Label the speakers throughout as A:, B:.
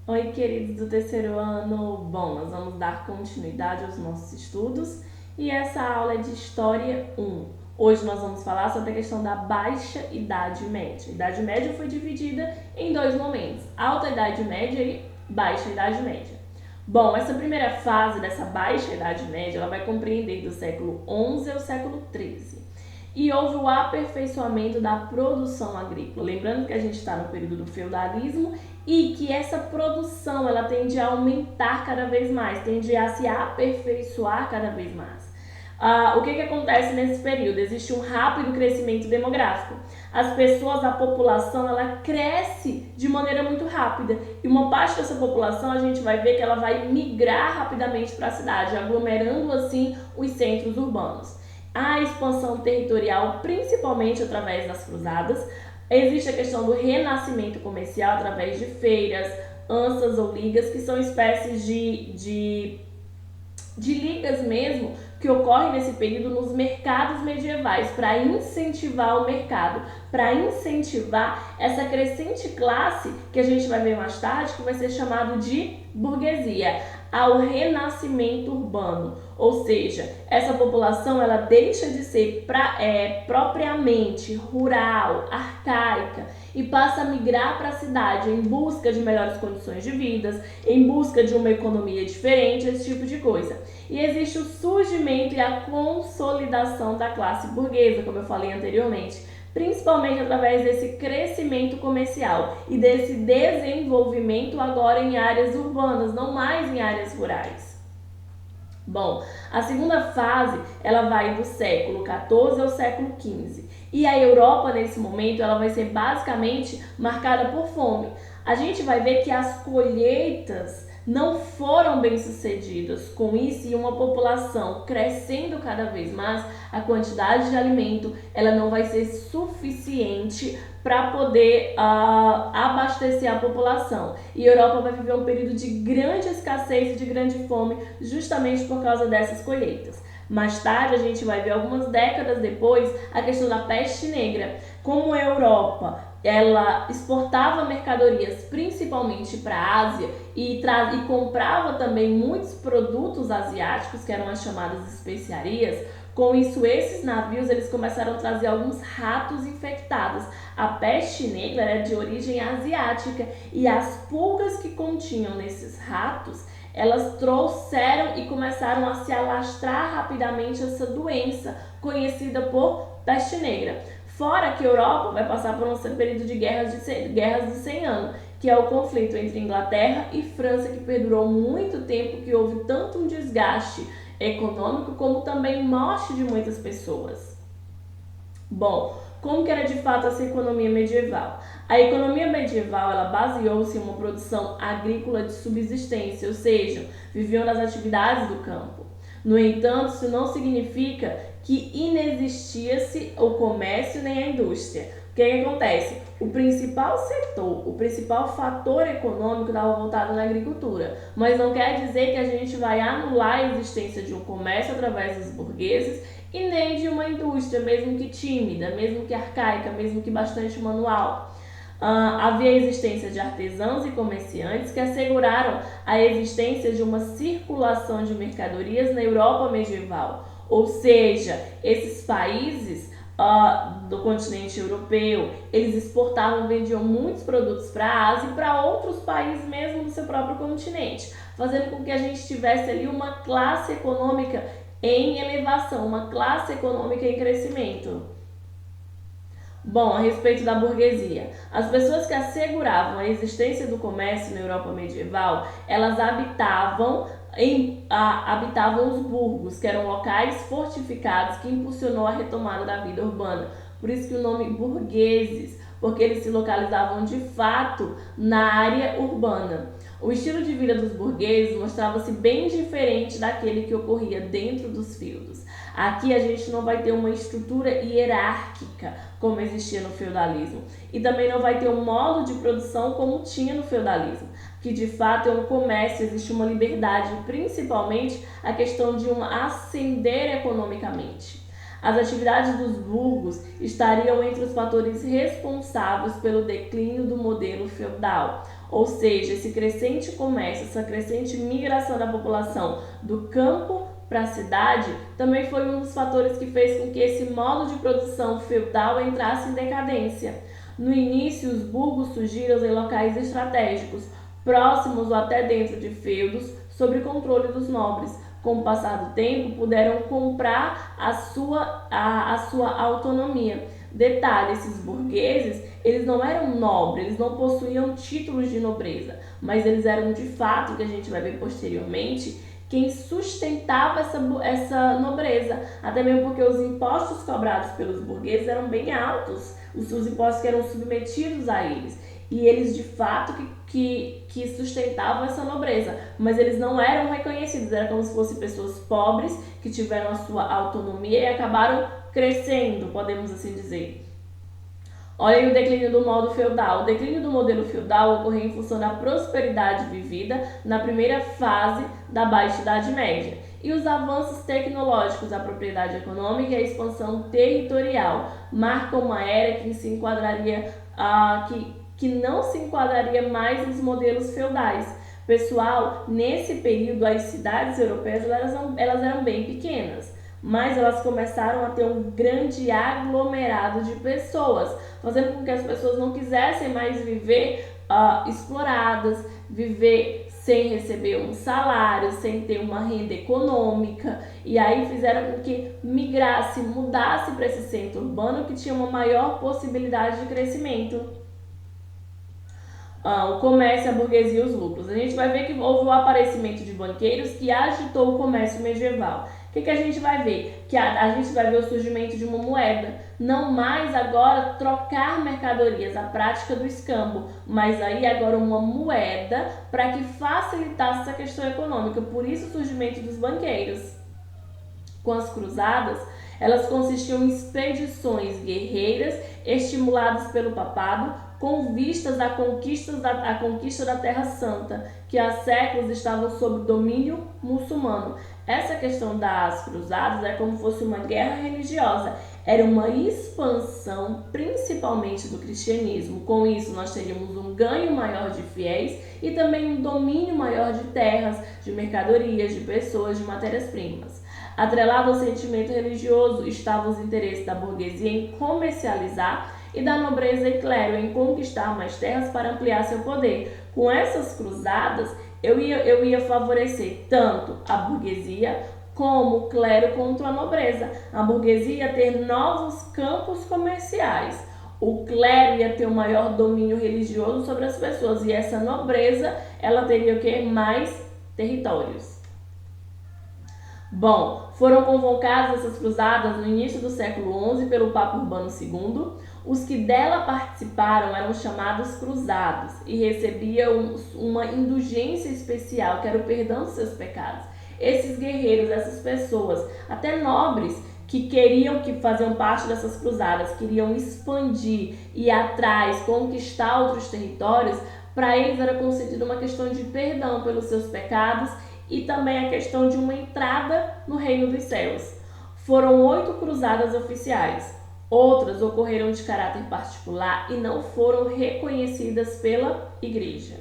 A: Oi, queridos do terceiro ano. Bom, nós vamos dar continuidade aos nossos estudos e essa aula é de História 1. Hoje nós vamos falar sobre a questão da Baixa Idade Média. A Idade Média foi dividida em dois momentos, Alta Idade Média e Baixa Idade Média. Bom, essa primeira fase dessa Baixa Idade Média ela vai compreender do século XI ao século XIII. E houve o aperfeiçoamento da produção agrícola. Lembrando que a gente está no período do feudalismo e que essa produção ela tende a aumentar cada vez mais, tende a se aperfeiçoar cada vez mais. O que acontece nesse período? Existe um rápido crescimento demográfico. As pessoas, a população, ela cresce de maneira muito rápida. E uma parte dessa população a gente vai ver que ela vai migrar rapidamente para a cidade, aglomerando assim os centros urbanos. A expansão territorial, principalmente através das cruzadas. Existe a questão do renascimento comercial através de feiras, ansas ou ligas, que são espécies de ligas mesmo que ocorrem nesse período nos mercados medievais para incentivar o mercado, para incentivar essa crescente classe que a gente vai ver mais tarde, que vai ser chamado de burguesia, ao renascimento urbano. Ou seja, essa população ela deixa de ser propriamente rural, arcaica e passa a migrar para a cidade em busca de melhores condições de vida, em busca de uma economia diferente, esse tipo de coisa. E existe o surgimento e a consolidação da classe burguesa, como eu falei anteriormente, principalmente através desse crescimento comercial e desse desenvolvimento agora em áreas urbanas, não mais em áreas rurais. Bom, a segunda fase ela vai do século XIV ao século XV e a Europa nesse momento ela vai ser basicamente marcada por fome. A gente vai ver que as colheitas não foram bem sucedidas. Com isso, e uma população crescendo cada vez mais, a quantidade de alimento ela não vai ser suficiente para poder abastecer a população. E a Europa vai viver um período de grande escassez e de grande fome justamente por causa dessas colheitas. Mais tarde, a gente vai ver algumas décadas depois a questão da peste negra. Como a Europa ela exportava mercadorias principalmente para a Ásia e comprava também muitos produtos asiáticos, que eram as chamadas especiarias. Com isso, esses navios eles começaram a trazer alguns ratos infectados. A peste negra era de origem asiática e as pulgas que continham nesses ratos elas trouxeram e começaram a se alastrar rapidamente essa doença conhecida por peste negra. Fora que a Europa vai passar por um período de guerras de 100 anos, que é o conflito entre Inglaterra e França, que perdurou muito tempo, que houve tanto um desgaste econômico como também morte de muitas pessoas. Bom, como que era de fato essa economia medieval? A economia medieval ela baseou-se em uma produção agrícola de subsistência, ou seja, viviam das atividades do campo. No entanto, isso não significa que inexistia-se o comércio nem a indústria. O que acontece? O principal setor, o principal fator econômico estava voltado na agricultura, mas não quer dizer que a gente vai anular a existência de um comércio através dos burgueses e nem de uma indústria, mesmo que tímida, mesmo que arcaica, mesmo que bastante manual. Havia a existência de artesãos e comerciantes que asseguraram a existência de uma circulação de mercadorias na Europa medieval. Ou seja, esses países do continente europeu, eles exportavam, vendiam muitos produtos para a Ásia e para outros países mesmo do seu próprio continente, fazendo com que a gente tivesse ali uma classe econômica em elevação, uma classe econômica em crescimento. Bom, a respeito da burguesia, as pessoas que asseguravam a existência do comércio na Europa medieval, elas habitavam os burgos, que eram locais fortificados que impulsionou a retomada da vida urbana. Por isso que o nome burgueses, porque eles se localizavam de fato na área urbana. O estilo de vida dos burgueses mostrava-se bem diferente daquele que ocorria dentro dos feudos. Aqui a gente não vai ter uma estrutura hierárquica como existia no feudalismo e também não vai ter um modo de produção como tinha no feudalismo, que de fato é um comércio, existe uma liberdade, principalmente a questão de um ascender economicamente. As atividades dos burgos estariam entre os fatores responsáveis pelo declínio do modelo feudal. Ou seja, esse crescente comércio, essa crescente migração da população do campo para a cidade também foi um dos fatores que fez com que esse modo de produção feudal entrasse em decadência. No início, os burgos surgiram em locais estratégicos, próximos ou até dentro de feudos, sob controle dos nobres. Com o passar do tempo, puderam comprar a sua autonomia. Detalhe, esses burgueses, eles não eram nobres, eles não possuíam títulos de nobreza, mas eles eram de fato, que a gente vai ver posteriormente, quem sustentava essa nobreza, até mesmo porque os impostos cobrados pelos burgueses eram bem altos, os impostos que eram submetidos a eles, e eles de fato que sustentavam essa nobreza, mas eles não eram reconhecidos, era como se fossem pessoas pobres que tiveram a sua autonomia e acabaram crescendo, podemos assim dizer. Olha aí o declínio do modo feudal. O declínio do modelo feudal ocorreu em função da prosperidade vivida na primeira fase da Baixa Idade Média e os avanços tecnológicos, a propriedade econômica e a expansão territorial marcam uma era que se enquadraria que não se enquadraria mais nos modelos feudais. Pessoal, nesse período as cidades europeias elas eram bem pequenas, mas elas começaram a ter um grande aglomerado de pessoas, fazendo com que as pessoas não quisessem mais viver exploradas, viver sem receber um salário, sem ter uma renda econômica, e aí fizeram com que migrasse, mudasse para esse centro urbano que tinha uma maior possibilidade de crescimento. O comércio, a burguesia e os lucros. A gente vai ver que houve o aparecimento de banqueiros que agitou o comércio medieval. O que a gente vai ver? Que a gente vai ver o surgimento de uma moeda. Não mais agora trocar mercadorias, a prática do escambo, mas aí agora uma moeda para que facilitasse essa questão econômica. Por isso o surgimento dos banqueiros. Com as cruzadas, elas consistiam em expedições guerreiras estimuladas pelo papado, com vistas à conquista da Terra Santa, que há séculos estavam sob domínio muçulmano. Essa questão das cruzadas é como se fosse uma guerra religiosa, era uma expansão principalmente do cristianismo. Com isso nós teríamos um ganho maior de fiéis e também um domínio maior de terras, de mercadorias, de pessoas, de matérias-primas. Atrelado ao sentimento religioso estavam os interesses da burguesia em comercializar e da nobreza e clero em conquistar mais terras para ampliar seu poder. Com essas cruzadas, eu ia favorecer tanto a burguesia como o clero contra a nobreza. A burguesia ia ter novos campos comerciais. O clero ia ter um maior domínio religioso sobre as pessoas e essa nobreza, ela teria o quê? Mais territórios. Bom, foram convocadas essas cruzadas no início do século XI pelo Papa Urbano II. Os que dela participaram eram chamados cruzados e recebiam uma indulgência especial, que era o perdão dos seus pecados. Esses guerreiros, essas pessoas, até nobres, que faziam parte dessas cruzadas, queriam expandir, ir atrás, conquistar outros territórios, para eles era concedida uma questão de perdão pelos seus pecados e também a questão de uma entrada no reino dos céus. Foram 8 cruzadas oficiais. Outras ocorreram de caráter particular e não foram reconhecidas pela Igreja.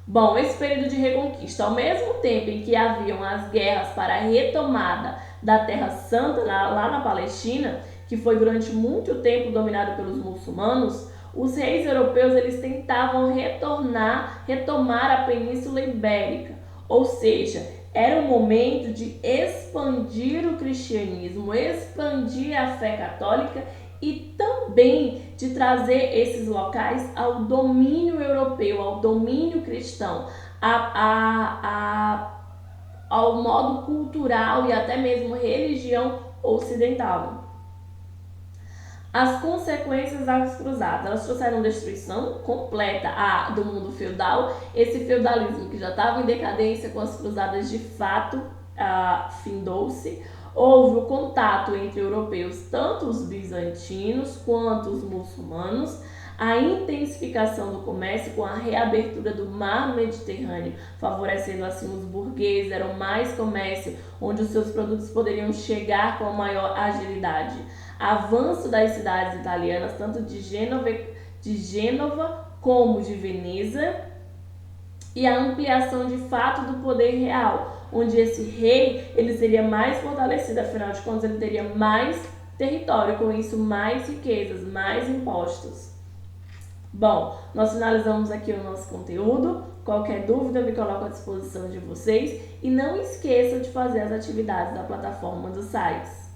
A: Bom, esse período de reconquista, ao mesmo tempo em que haviam as guerras para a retomada da Terra Santa lá na Palestina, que foi durante muito tempo dominado pelos muçulmanos, os reis europeus eles tentavam retomar a Península Ibérica, ou seja, era o momento de expandir o cristianismo, expandir a fé católica e também de trazer esses locais ao domínio europeu, ao domínio cristão, ao modo cultural e até mesmo religião ocidental. As consequências das cruzadas, elas trouxeram destruição completa do mundo feudal. Esse feudalismo que já estava em decadência com as cruzadas de fato findou-se. Houve o contato entre europeus, tanto os bizantinos quanto os muçulmanos. A intensificação do comércio com a reabertura do mar Mediterrâneo, favorecendo assim os burgueses, era mais comércio onde os seus produtos poderiam chegar com maior agilidade. Avanço das cidades italianas, tanto de Gênova como de Veneza, e a ampliação de fato do poder real, onde esse rei ele seria mais fortalecido, afinal de contas ele teria mais território, com isso mais riquezas, mais impostos. Bom, nós finalizamos aqui o nosso conteúdo. Qualquer dúvida eu me coloco à disposição de vocês e não esqueçam de fazer as atividades da plataforma dos sites.